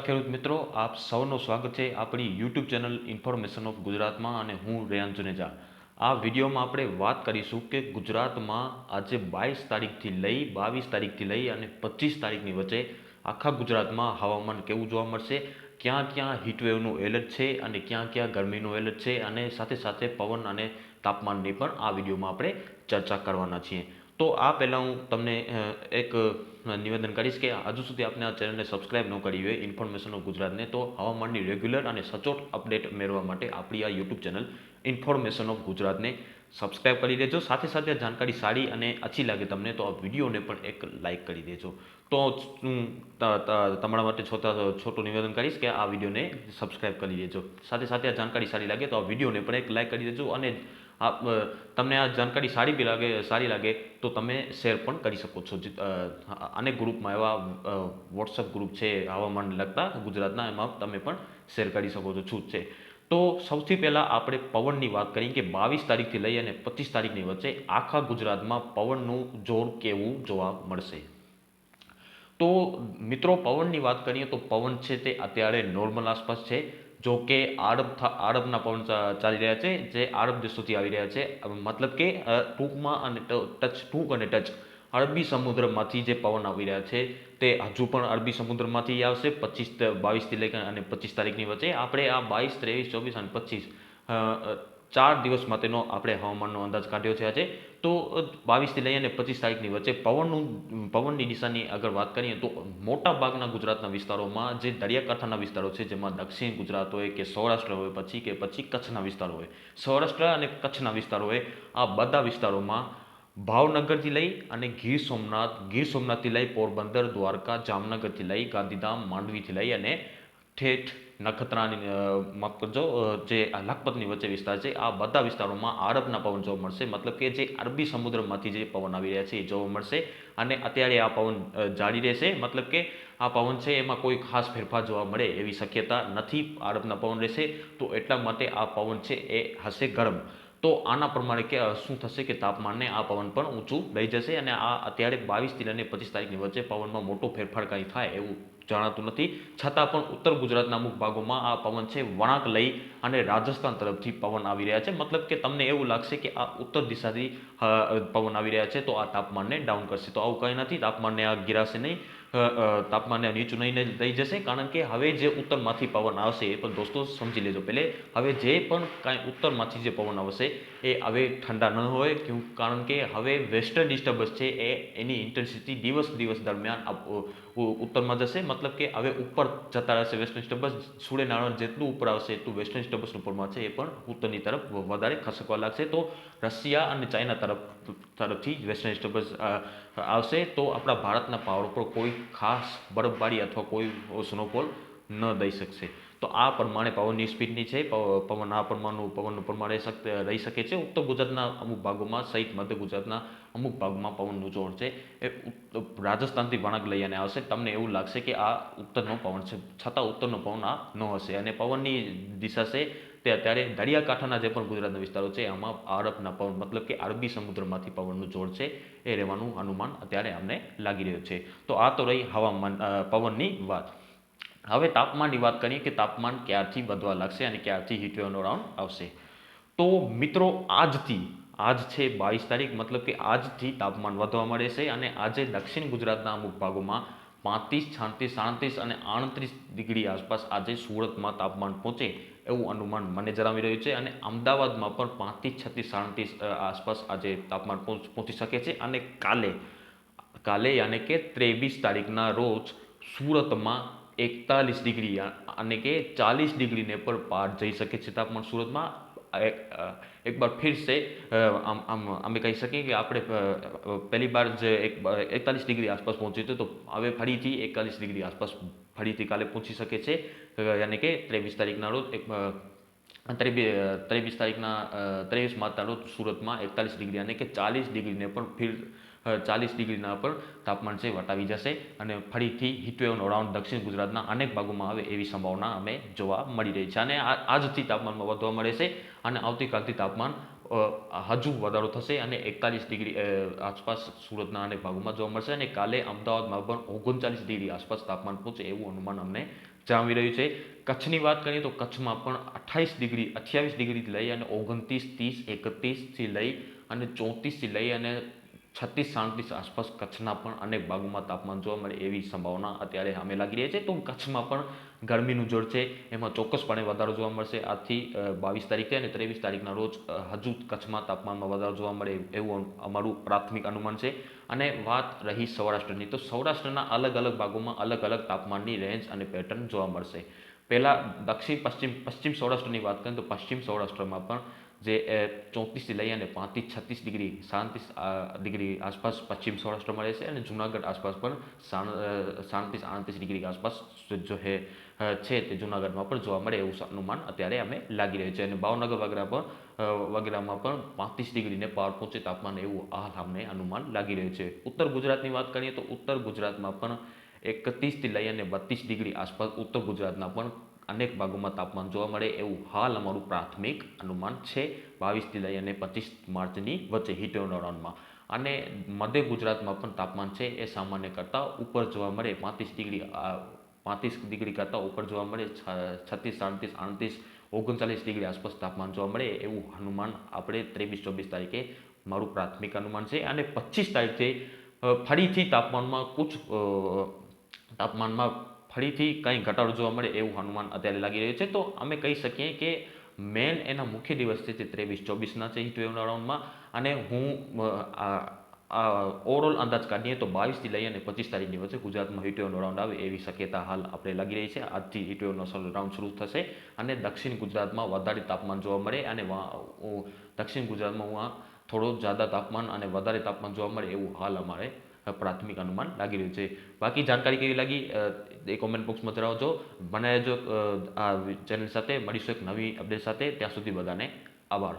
ખેડૂત મિત્રો, આપ સૌનું સ્વાગત છે આપણી યુટ્યુબ ચેનલ ઇન્ફોર્મેશન ઓફ ગુજરાતમાં અને હું રેયાન જુનેજા. આ વિડીયોમાં આપણે વાત કરીશું કે ગુજરાતમાં આજે 22 તારીખથી લઈ 22 તારીખથી લઈ અને 25 તારીખની વચ્ચે આખા ગુજરાતમાં હવામાન કેવું જોવા મળશે, ક્યાં ક્યાં હીટવેવનું એલર્ટ છે અને ક્યાં ક્યાં ગરમીનું એલર્ટ છે, અને સાથે સાથે પવન અને તાપમાનની પણ આ વિડીયોમાં આપણે ચર્ચા કરવાના છીએ. તો આ પહેલાં હું તમને એક નિવેદન કરીશ કે હજુ સુધી આપને આ ચેનલને સબસ્ક્રાઇબ ન કરી હોય ઇન્ફોર્મેશન ઓફ ગુજરાતને, તો હવામાનની રેગ્યુલર અને સચોટ અપડેટ મેળવવા માટે આપણી આ યુટ્યુબ ચેનલ ઇન્ફોર્મેશન ઓફ ગુજરાતને સબસ્ક્રાઇબ કરી દેજો. સાથે સાથે જાણકારી સારી અને अच्छी લાગે તમને તો આ વિડીયોને પણ એક લાઇક કરી દેજો. તો હું તમારા માટે છોટું નિવેદન કરીશ કે આ વિડીયોને સબસ્ક્રાઇબ કરી દેજો. સાથે સાથે આ જાણકારી સારી લાગે તો આ વિડીયોને પણ એક લાઇક કરી દેજો, અને તમને આ જાણકારી સારી લાગે તો તમે શેર પણ કરી શકો છો. અનેક ગ્રુપમાં એવા વોટ્સઅપ ગ્રુપ છે હવામાનને લગતા ગુજરાતના, એમાં તમે પણ શેર કરી શકો છો, છૂટ છે. તો સૌથી પહેલાં આપણે પવનની વાત કરીએ કે 22 તારીખથી લઈ અને 25 તારીખની વચ્ચે આખા ગુજરાતમાં પવનનું જોર કેવું જોવા મળશે. તો મિત્રો, પવનની વાત કરીએ તો પવન છે તે અત્યારે નોર્મલ આસપાસ છે. જો કે આરબના પવન ચાલી રહ્યા છે, જે આરબ દેશોથી આવી રહ્યા છે. મતલબ કે ટૂંક અને ટચ અરબી સમુદ્રમાંથી જે પવન આવી રહ્યા છે તે હજુ પણ અરબી સમુદ્રમાંથી આવશે 22થી લઈ અને 25 તારીખની વચ્ચે. આપણે આ 22, 23, 24 અને 25 4 દિવસ માટેનો આપણે હવામાનનો અંદાજ કાઢ્યો છે આજે. તો 22થી લઈ અને 25 તારીખની વચ્ચે પવનની દિશાની અગર વાત કરીએ તો મોટા ભાગના ગુજરાતના વિસ્તારોમાં, જે દરિયાકાંઠાના વિસ્તારો છે, જેમાં દક્ષિણ ગુજરાત હોય કે સૌરાષ્ટ્ર હોય, પછી કચ્છના વિસ્તારો હોય, સૌરાષ્ટ્ર અને કચ્છના વિસ્તારો હોય, આ બધા વિસ્તારોમાં ભાવનગરથી લઈ અને ગીર સોમનાથથી લઈ પોરબંદર, દ્વારકા, જામનગરથી લઈ ગાંધીધામ, માંડવીથી લઈ અને ઠેઠ નખત્રાની માફ કરજો, જે લખપતની વચ્ચે વિસ્તાર છે, આ બધા વિસ્તારોમાં આરબના પવન જોવા મળશે. મતલબ કે જે અરબી સમુદ્રમાંથી જે પવન આવી રહ્યા છે એ જોવા મળશે, અને અત્યારે આ પવન જારી રહેશે. મતલબ કે આ પવન છે એમાં કોઈ ખાસ ફેરફાર જોવા મળે એવી શક્યતા નથી. આરબના પવન રહેશે તો એટલા માટે આ પવન છે એ હશે ગરમ. તો આના પ્રમાણે કે શું થશે કે તાપમાનને આ પવન પણ ઊંચું લઈ જશે, અને આ અત્યારે 22થી લઈને 25 તારીખની વચ્ચે પવનમાં મોટો ફેરફાર કંઈ થાય એવું જણાતું નથી. છતાં પણ ઉત્તર ગુજરાતના અમુક ભાગોમાં આ પવન છે વળાંક લઈ અને રાજસ્થાન તરફથી પવન આવી રહ્યા છે. મતલબ કે તમને એવું લાગશે કે આ ઉત્તર દિશાથી પવન આવી રહ્યા છે, તો આ તાપમાનને ડાઉન કરશે. તો આવું કંઈ નથી, તાપમાનને આ ગિરાશે નહીં, તાપમાનને નીચું નહીં લઈ જશે. કારણ કે હવે જે ઉત્તરમાંથી પવન આવશે એ પણ દોસ્તો સમજી લેજો પહેલે, હવે જે પણ કાંઈ ઉત્તરમાંથી જે પવન આવશે એ હવે ઠંડા ન હોય. કારણ કે હવે વેસ્ટર્ન ડિસ્ટર્બન્સ છે એ એની ઇન્ટેન્સિટી દિવસ દરમિયાન ઉત્તરમાં જશે. મતલબ કે હવે ઉપર જતા રહેશે વેસ્ટર્ન ડિસ્ટર્બન્સ. સૂર્યનારાયણ જેટલું ઉપર આવશે એટલું વેસ્ટર્ન ડિસ્ટર્બન્સનું પ્રમાણ છે એ પણ ઉત્તરની તરફ વધારે ખસકવા લાગશે. તો રશિયા અને ચાઇના તરફથી વેસ્ટર્ન ડિસ્ટર્બન્સ આવશે, તો આપણા ભારતના પહાડો પર કોઈ ખાસ બરફબારી અથવા કોઈ સ્નોફોલ ન દઈ શકશે. તો આ પ્રમાણે પવનની સ્પીડની છે, પવનનું પ્રમાણ રહી શકે છે. ઉત્તર ગુજરાતના અમુક ભાગોમાં સહિત મધ્ય ગુજરાતના અમુક ભાગમાં પવનનું જોર છે એ રાજસ્થાનથી વળાંક લઈ અને આવશે. તમને એવું લાગશે કે આ ઉત્તરનો પવન છે, છતાં ઉત્તરનો પવન આ ન હશે. અને પવનની દિશા છે તે અત્યારે દરિયાકાંઠાના જે પણ ગુજરાતના વિસ્તારો છે આમાં આરબના પવન, મતલબ કે અરબી સમુદ્રમાંથી પવનનું જોર છે એ રહેવાનું અનુમાન અત્યારે અમને લાગી રહ્યું છે. તો આ તો રહી પવનની વાત. હવે તાપમાનની વાત કરીએ કે તાપમાન ક્યારથી વધવા લાગશે અને ક્યારથી હીટવેવનો રાઉન્ડ આવશે. તો મિત્રો, આજ છે 22 તારીખ, મતલબ કે આજથી તાપમાન વધવા મળે છે. અને આજે દક્ષિણ ગુજરાતના અમુક ભાગોમાં 35, 36, 37 અને 38 ડિગ્રી આસપાસ આજે સુરતમાં તાપમાન પહોંચે એવું અનુમાન મને જણાવી રહ્યું છે. અને અમદાવાદમાં પણ 35, 36, 37 આસપાસ આજે તાપમાન પહોંચી શકે છે. અને કાલે યાને કે 23 તારીખના રોજ સુરતમાં 41 ડિગ્રી અને કે 40 ડિગ્રીને પણ પાર જઈ શકે છે તાપમાન સુરતમાં. એક બાર ફિર સે અમે કહી શકીએ કે આપણે પહેલી બાર જે 41 ડિગ્રી આસપાસ પહોંચ્યું હતું, તો હવે ફરીથી 41 ડિગ્રી આસપાસ ફરીથી કાલે પહોંચી શકે છે. યાની કે 23 તારીખના રોજ 23 માર્ચના રોજ સુરતમાં 41 ડિગ્રી અને કે 40 ડિગ્રીને પણ ફિર 40 ડિગ્રીના પર તાપમાન છે વટાવી જશે. અને ફરીથી હીટવેવનો રાઉન્ડ દક્ષિણ ગુજરાતના અનેક ભાગોમાં આવે એવી સંભાવના અમે જોવા મળી રહી છે. અને આજથી તાપમાનમાં વધવા મળે છે, અને આવતીકાલથી તાપમાન હજુ વધારો થશે અને 41 ડિગ્રી આસપાસ સુરતના અનેક ભાગોમાં જોવા મળશે. અને કાલે અમદાવાદમાં પણ 39 ડિગ્રી આસપાસ તાપમાન પહોંચે એવું અનુમાન અમને જામી રહ્યું છે. કચ્છની વાત કરીએ તો કચ્છમાં પણ 28 ડિગ્રીથી લઈ અને 29, 30, 31થી લઈ અને 34થી લઈ અને 36, 37 આસપાસ કચ્છના પણ અનેક ભાગોમાં તાપમાન જોવા મળે એવી સંભાવના અત્યારે સામે લાગી રહી છે. તો કચ્છમાં પણ ગરમીનું જોર છે એમાં ચોક્કસપણે વધારો જોવા મળશે. આજથી 22 તારીખે અને 23 તારીખના રોજ હજુ કચ્છમાં તાપમાનમાં વધારો જોવા મળે એવું અમારું પ્રાથમિક અનુમાન છે. અને વાત રહી સૌરાષ્ટ્રની, તો સૌરાષ્ટ્રના અલગ અલગ ભાગોમાં અલગ અલગ તાપમાનની રેન્જ અને પેટર્ન જોવા મળશે. પહેલાં પશ્ચિમ સૌરાષ્ટ્રની વાત કરીએ તો પશ્ચિમ સૌરાષ્ટ્રમાં પણ જે 34થી લઈ અને 35, 36 ડિગ્રી 37 ડિગ્રી આસપાસ પશ્ચિમ સૌરાષ્ટ્રમાં રહેશે અને જૂનાગઢ આસપાસ પણ 37, 38 ડિગ્રી આસપાસ જો છે તે જૂનાગઢમાં પણ જોવા મળે એવું અનુમાન અત્યારે અમે લાગી રહ્યું છે. અને ભાવનગર વગેરેમાં પણ 35 ડિગ્રીને પાર પહોંચે તાપમાન એવું હાલ અમને અનુમાન લાગી રહ્યું છે. ઉત્તર ગુજરાતની વાત કરીએ તો ઉત્તર ગુજરાતમાં પણ 31થી લઈ અને 32 ડિગ્રી આસપાસ ઉત્તર ગુજરાતના પણ અનેક ભાગોમાં તાપમાન જોવા મળે એવું હાલ અમારું પ્રાથમિક અનુમાન છે 22થી લઈ અને 25 માર્ચની વચ્ચે હીટવેવના દોરાનમાં. અને મધ્ય ગુજરાતમાં પણ તાપમાન છે એ સામાન્ય કરતાં ઉપર જોવા મળે 35 ડિગ્રી કરતાં ઉપર જોવા મળે 36, 37, 38, 39 ડિગ્રી આસપાસ તાપમાન જોવા મળે એવું અનુમાન આપણે 23-24 તારીખે મારું પ્રાથમિક અનુમાન છે. અને 25 તારીખે ફરીથી તાપમાનમાં ફરીથી કંઈ ઘટાડો જોવા મળે એવું અનુમાન અત્યારે લાગી રહ્યું છે. તો અમે કહી શકીએ કે મેન એના મુખ્ય દિવસ છે તે 23-24ના છે હીટવેવના રાઉન્ડમાં. અને હું ઓવરઓલ અંદાજ કાઢીએ તો 22થી લઈ અને 25 તારીખની વચ્ચે ગુજરાતમાં હીટવેવનો રાઉન્ડ આવે એવી શક્યતા હાલ આપણે લાગી રહી છે. આજથી હીટવેવનો રાઉન્ડ શરૂ થશે અને દક્ષિણ ગુજરાતમાં વધારે તાપમાન જોવા મળે અને દક્ષિણ ગુજરાતમાં થોડો જ્યાદા તાપમાન અને વધારે તાપમાન જોવા મળે એવું હાલ અમારે પ્રાથમિક અનુમાન લાગી રહ્યું છે. બાકી જાણકારી કેવી લાગી એ કોમેન્ટ બોક્સમાં જણાવજો. બનાવજો આ ચેનલ સાથે. મળીશું એક નવી અપડેટ સાથે. ત્યાં સુધી બધાને આભાર.